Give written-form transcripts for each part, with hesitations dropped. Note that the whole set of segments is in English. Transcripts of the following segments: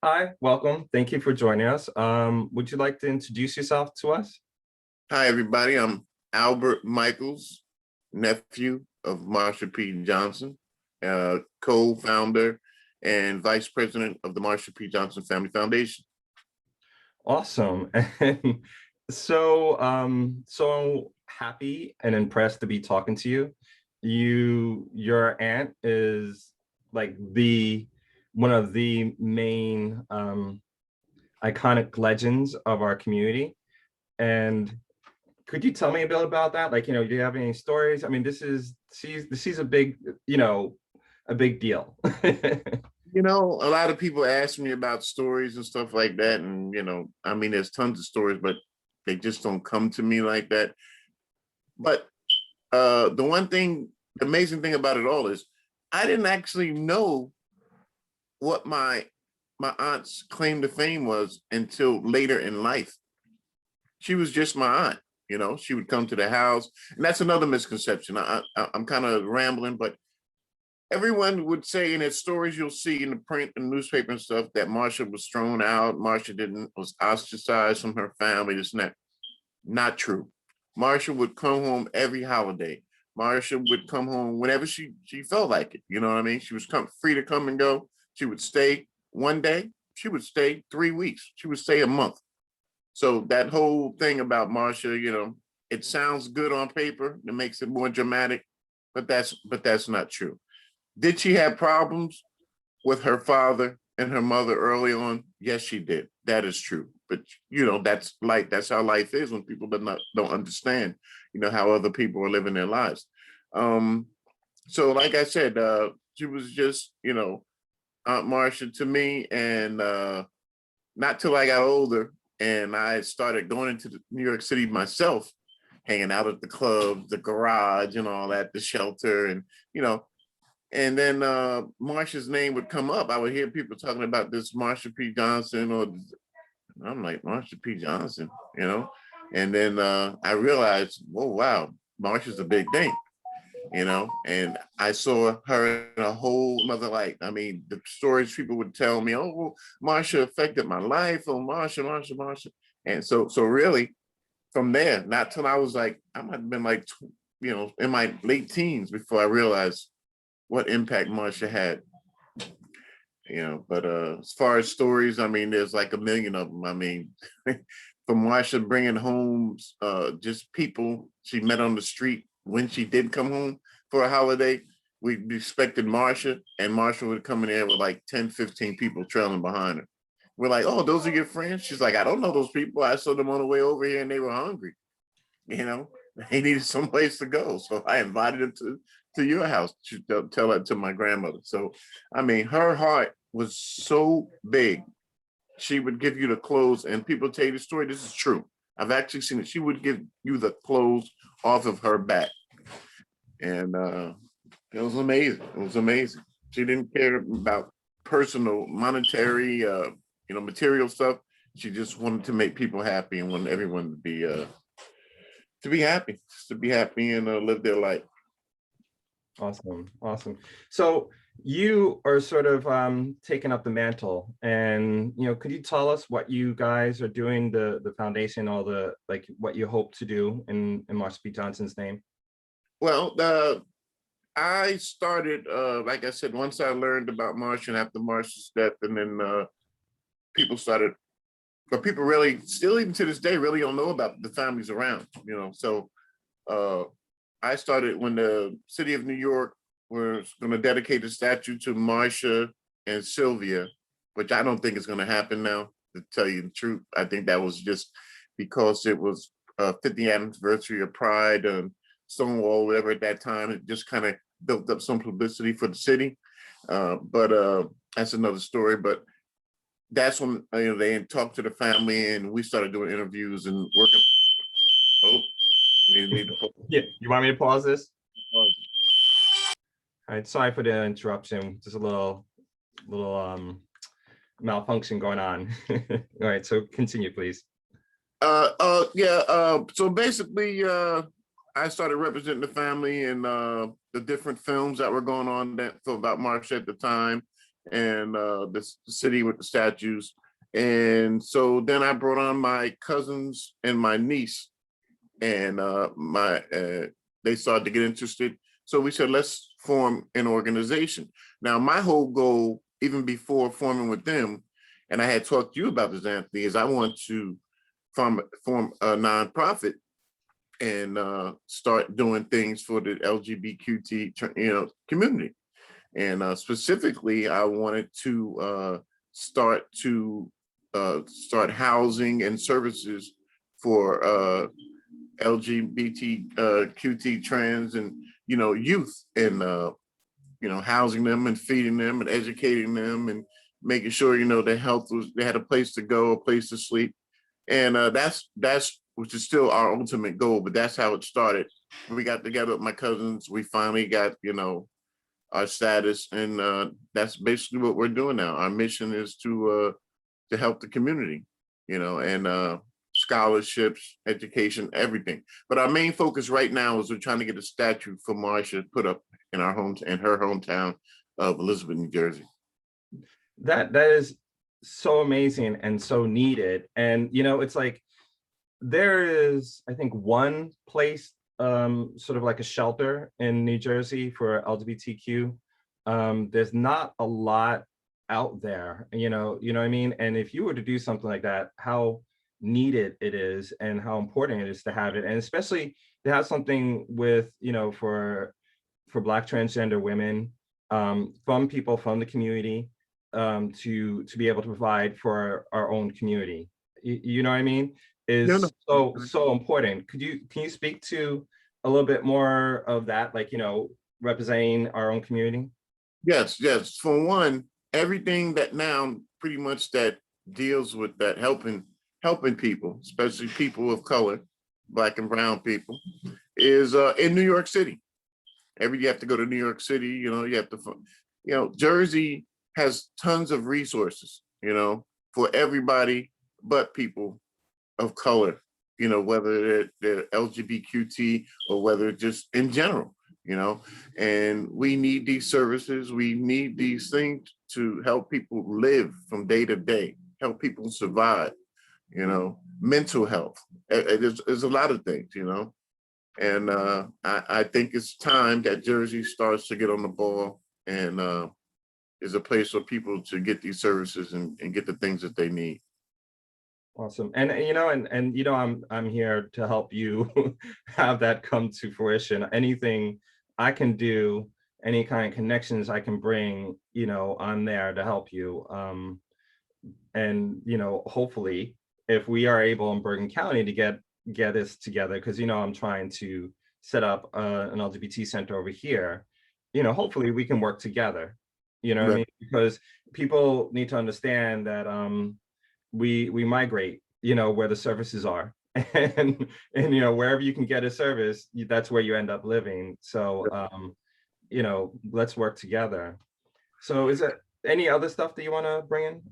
Hi, welcome. Thank you for joining us. Would you like to introduce yourself to us? Hi, everybody. I'm Albert Micheals, nephew of Marsha P. Johnson, co-founder and vice president of the Marsha P. Johnson Family Foundation. Awesome. And so happy and impressed to be talking to you. Your aunt is like the one of the main iconic legends of our community. And could you tell me a bit about that? Like, do you have any stories? I mean, she's a big, a big deal. A lot of people ask me about stories and stuff like that. And, I mean, there's tons of stories, but they just don't come to me like that. But the amazing thing about it all is I didn't actually know what my aunt's claim to fame was until later in life. She was just my aunt. She would come to the house, and that's another misconception. I'm kind of rambling, but everyone would say in its stories you'll see in the print and newspaper and stuff that Marsha was thrown out. Marsha was ostracized from her family, this and that. Not true. Marsha would come home every holiday. Marsha would come home whenever she felt like it. You know what I mean? She was free to come and go. She would stay one day. She would stay 3 weeks. She would stay a month. So that whole thing about Marsha, it sounds good on paper. It makes it more dramatic, but that's not true. Did she have problems with her father and her mother early on? Yes, she did. That is true. But that's how life is when people don't understand, how other people are living their lives. So like I said, she was just, Aunt Marsha to me, and not till I got older and I started going into New York City myself, hanging out at the clubs, the garage and all that, the shelter, and then Marsha's name would come up. I would hear people talking about this Marsha P. Johnson, I'm like, Marsha P. Johnson, and then I realized, whoa, wow, Marsha's a big thing. And I saw her in a whole nother light. I mean, the stories people would tell me, oh, well, Marsha affected my life. Oh, Marsha. And so really from there, not till I was like, I might have been like, in my late teens before I realized what impact Marsha had. But as far as stories, I mean, there's like a million of them. I mean, from Marsha bringing home just people she met on the street when she did come home for a holiday. We expected Marsha, and Marsha would come in there with like 10, 15 people trailing behind her. We're like, oh, those are your friends? She's like, I don't know those people. I saw them on the way over here and they were hungry. They needed some place to go. So I invited them to your house to tell that to my grandmother. So, I mean, her heart was so big. She would give you the clothes, and people tell you the story. This is true. I've actually seen it. She would give you the clothes off of her back. And it was amazing. It was amazing. She didn't care about personal, monetary, material stuff. She just wanted to make people happy and wanted everyone to be happy and live their life. Awesome. So you are sort of taking up the mantle, and could you tell us what you guys are doing, the foundation, all the what you hope to do in Marsha P. Johnson's name? Well, I started, like I said, once I learned about Marsha and after Marsha's death, and then people really, still even to this day, really don't know about the families around, So I started when the city of New York was going to dedicate a statue to Marsha and Sylvia, which I don't think is going to happen now, to tell you the truth. I think that was just because it was 50th anniversary of Pride and Stonewall, whatever at that time. It just kind of built up some publicity for the city. But that's another story. But that's when they talked to the family and we started doing interviews and working. Oh, need to yeah, you want me to pause this? All right, sorry for the interruption. Just a little malfunction going on. All right, so continue, please. So basically, I started representing the family in the different films that were going on about Marsha at the time. and the city with the statues. And so then I brought on my cousins and my niece, and they started to get interested. So we said, let's form an organization. Now, my whole goal, even before forming with them, and I had talked to you about this, Anthony, is I want to form a nonprofit and start doing things for the LGBTQ community. And specifically, I wanted to start housing and services for LGBT trans and youth, and housing them and feeding them and educating them and making sure their health they had a place to go, a place to sleep. And that's which is still our ultimate goal, but that's how it started. We got together with my cousins. We finally got our status, and that's basically what we're doing now. Our mission is to help the community, and scholarships, education, everything. But our main focus right now is we're trying to get a statue for Marsha put up in her hometown of Elizabeth, New Jersey. That is so amazing and so needed. And it's like there is, I think, one place sort of like a shelter in New Jersey for LGBTQ. There's not a lot out there, you know what I mean? And if you were to do something like that, how needed it is and how important it is to have it. And especially to have something with, for Black transgender women, from people from the community, to be able to provide for our own community. You know what I mean? Is so important. Can you speak to a little bit more of that, like representing our own community? Yes. For one, everything that now pretty much that deals with that helping people, especially people of color, Black and brown people, is in New York City. You have to go to New York City. You have to, Jersey has tons of resources, for everybody but people of color, whether they're LGBTQ or whether just in general, and we need these services. We need these things to help people live from day to day, help people survive, mental health. There's a lot of things, and I think it's time that Jersey starts to get on the ball and is a place for people to get these services and get the things that they need. Awesome. And I'm here to help you have that come to fruition. Anything I can do, any kind of connections I can bring, I'm there to help you. And hopefully if we are able in Bergen County to get this together, because I'm trying to set up an LGBT center over here, hopefully we can work together. What I mean? Because people need to understand that we migrate, where the services are, and wherever you can get a service, that's where you end up living. So let's work together. So is there any other stuff that you want to bring in?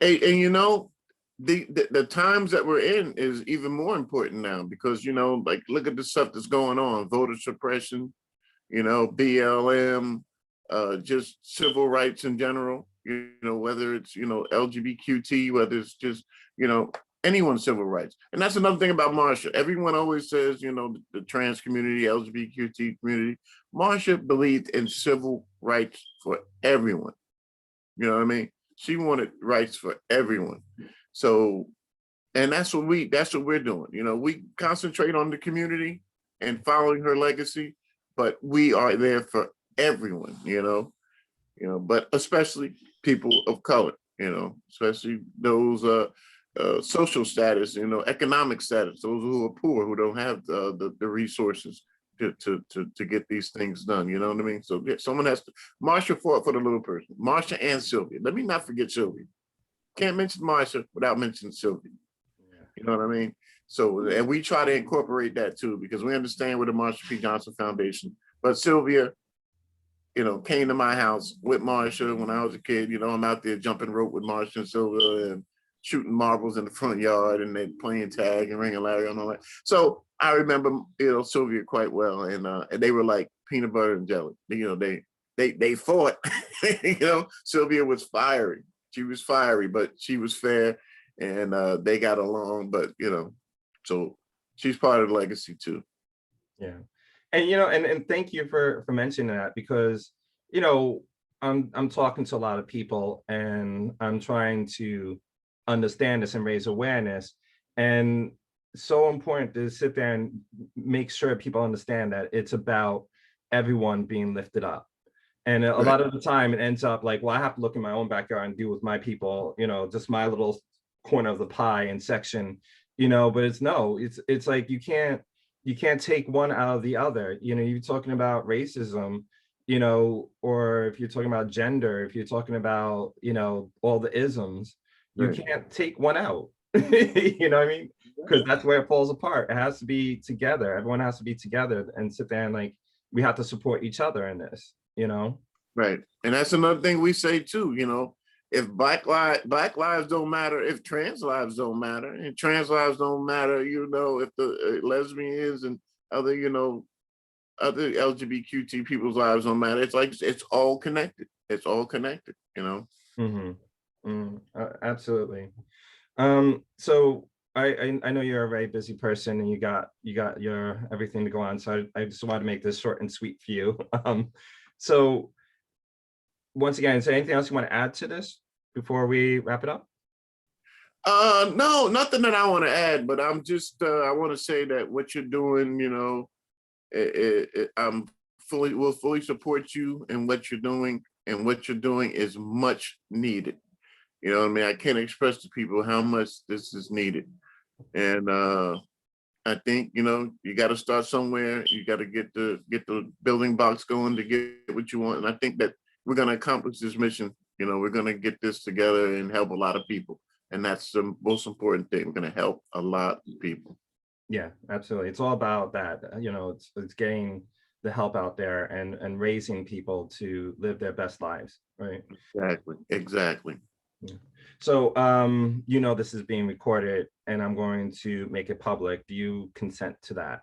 And the times that we're in is even more important now, because like, look at the stuff that's going on: voter suppression, BLM, just civil rights in general, whether it's LGBTQ, whether it's just anyone's civil rights. And that's another thing about Marsha. Everyone always says, the trans community, LGBTQ community. Marsha believed in civil rights for everyone. You know what I mean? She wanted rights for everyone. So, and that's what we're doing. We concentrate on the community and following her legacy, but we are there for everyone, but especially people of color, especially those social status, economic status, those who are poor, who don't have the resources to get these things done. You know what I mean? So someone has to. Marsha fought for the little person. Marsha and Sylvia. Let me not forget Sylvia. Can't mention Marsha without mentioning Sylvia. Yeah. You know what I mean? So, and we try to incorporate that too, because we understand with the Marsha P. Johnson Foundation. But Sylvia, came to my house with Marsha when I was a kid. I'm out there jumping rope with Marsha and Sylvia and shooting marbles in the front yard, and they playing tag and ringing Larry and all that. So I remember, Sylvia quite well, and they were like peanut butter and jelly. They they fought. Sylvia was fiery. She was fiery, but she was fair, and they got along. But so she's part of the legacy too. Yeah. And and thank you for mentioning that, because I'm talking to a lot of people and I'm trying to understand this and raise awareness. And so important to sit there and make sure people understand that it's about everyone being lifted up. And a Right, lot of the time it ends up like, well, I have to look in my own backyard and deal with my people, just my little corner of the pie and section, but it's like you can't take one out of the other. You're talking about racism, or if you're talking about gender, if you're talking about, all the isms, you right. can't take one out. You know what I mean? Because Right. that's where it falls apart. It has to be together. Everyone has to be together and sit there and like, we have to support each other in this. Right. And that's another thing we say too, if black lives don't matter, if trans lives don't matter, and trans lives don't matter, if the lesbians and other, other LGBTQ people's lives don't matter. It's like it's all connected. It's all connected. Hmm. Absolutely. So I know you're a very busy person and you got your everything to go on. So I just wanted to make this short and sweet for you. So once again, is there anything else you want to add to this before we wrap it up? No, nothing that I want to add, but I'm just I want to say that what you're doing, I'm will fully support you in what you're doing, and what you're doing is much needed. You know what I mean? I can't express to people how much this is needed. And I think, you got to start somewhere. You got to get the building blocks going to get what you want. And I think that we're going to accomplish this mission. We're going to get this together and help a lot of people. And that's the most important thing. We're going to help a lot of people. Yeah, absolutely. It's all about that. It's getting the help out there and raising people to live their best lives, right? Exactly. Exactly. Yeah. So, this is being recorded and I'm going to make it public. Do you consent to that?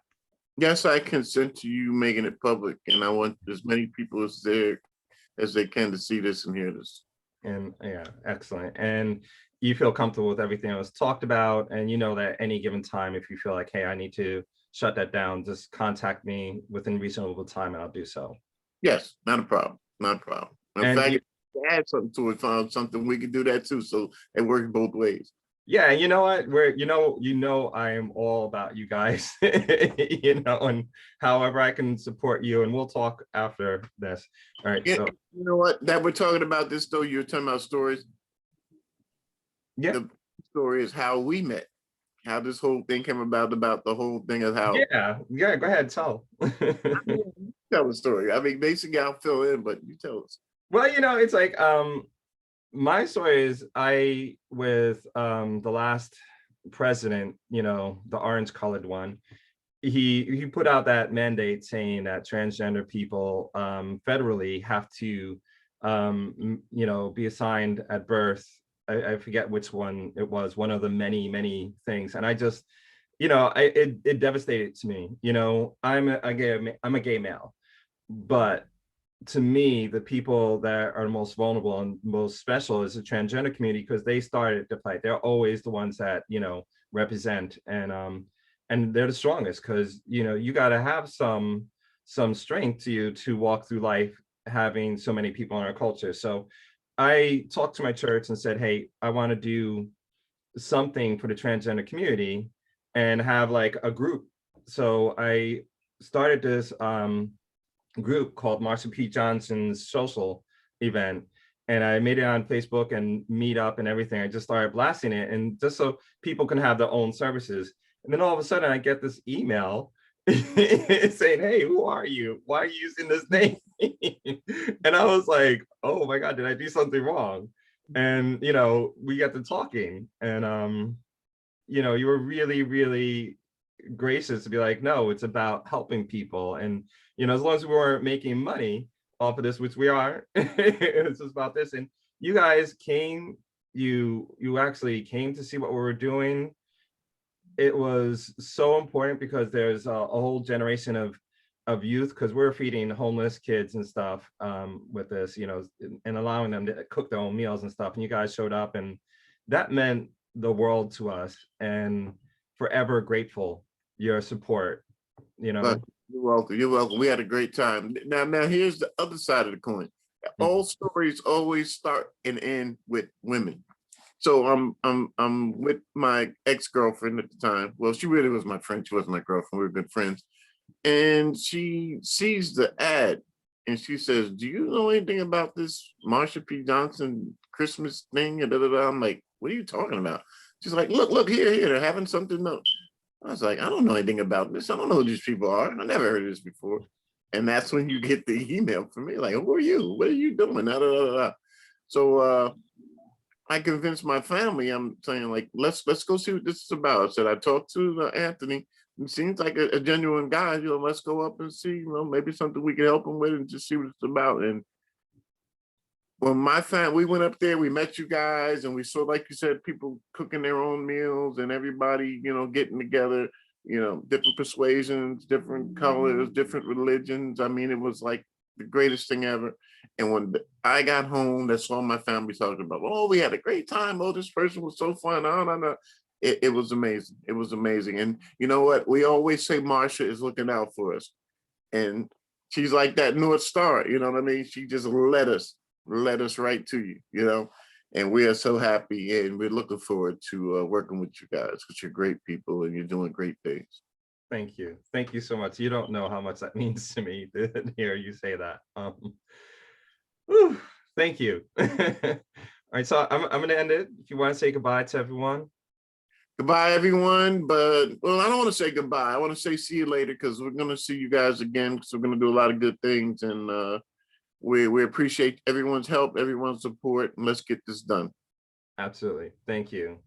Yes, I consent to you making it public, and I want as many people as they can to see this and hear this. And yeah, excellent. And you feel comfortable with everything that was talked about, and you know that any given time, if you feel like, hey, I need to shut that down, just contact me within reasonable time and I'll do so. Yes, not a problem. Not a problem. In And fact, if you add something to it, found something, we can do that too. So it works both ways. yeah, you know what? I am all about you guys, and however I can support you, and we'll talk after this. All right. Yeah, So you know what? That we're talking about this though. You're talking about stories. yeah, The story is how we met, how this whole thing came about the whole thing of how. yeah. Go ahead, tell. Tell the story. I mean, basically, I'll fill in, but you tell us. Well, it's like my story is I with the last president, the orange colored one. He put out that mandate saying that transgender people federally have to be assigned at birth. I forget which one it was, one of the many things. And I just, it devastated to me. I'm a gay male, but to me, the people that are most vulnerable and most special is the transgender community, because they started the fight. They're always the ones that represent, and they're the strongest, because you got to have some strength to you to walk through life having so many people in our culture. So I talked to my church and said, hey, I want to do something for the transgender community and have like a group. So I started this group called Marsha P. Johnson's social event. And I made it on Facebook and Meetup and everything. I just started blasting it, and just so people can have their own services. And then all of a sudden I get this email saying, hey, who are you? Why are you using this name? And I was like, oh my God, did I do something wrong? And we got to talking, and you were really, really gracious to be like, no, it's about helping people. And as long as we weren't making money off of this, which we are, it's just about this. And you guys came, you actually came to see what we were doing. It was so important because there's a whole generation of of youth, because we're feeding homeless kids and stuff with this, and allowing them to cook their own meals and stuff. And you guys showed up, and that meant the world to us. And forever grateful your support. But you're welcome. You're welcome. We had a great time. Now here's the other side of the coin. All stories always start and end with women. So I'm with my ex-girlfriend at the time. Well, she really was my friend. She wasn't my girlfriend. We were good friends. And she sees the ad and she says, "Do you know anything about this Marsha P. Johnson Christmas thing?" And I'm like, "What are you talking about?" She's like, look, here, they're having something else." I was like, "I don't know anything about this. I don't know who these people are. I never heard of this before." And that's when you get the email from me, like, "Who are you? What are you doing?" So I convinced my family. I'm saying, like, let's go see what this is about. I said, I talked to Anthony. He seems like a genuine guy. Let's go up and see. Maybe something we can help him with, and just see what it's about. And when we went up there, we met you guys, and we saw, like you said, people cooking their own meals, and everybody, getting together. Different persuasions, different colors, different religions. I mean, it was like the greatest thing ever. And when I got home, that's all my family talking about. "Oh, we had a great time. Oh, this person was so fun." No. It was amazing. It was amazing. And you know what? We always say Marsha is looking out for us. And she's like that North Star, you know what I mean? She just led us right to you. And we are so happy, and we're looking forward to working with you guys, because you're great people and you're doing great things. Thank you so much. You don't know how much that means to me to hear you say that. Whew, thank you. All right, so I'm going to end it. If you want to say goodbye to everyone. Goodbye, everyone. But, well, I don't want to say goodbye. I want to say see you later, because we're going to see you guys again, because we're going to do a lot of good things. And we appreciate everyone's help, everyone's support, and let's get this done. Absolutely. Thank you.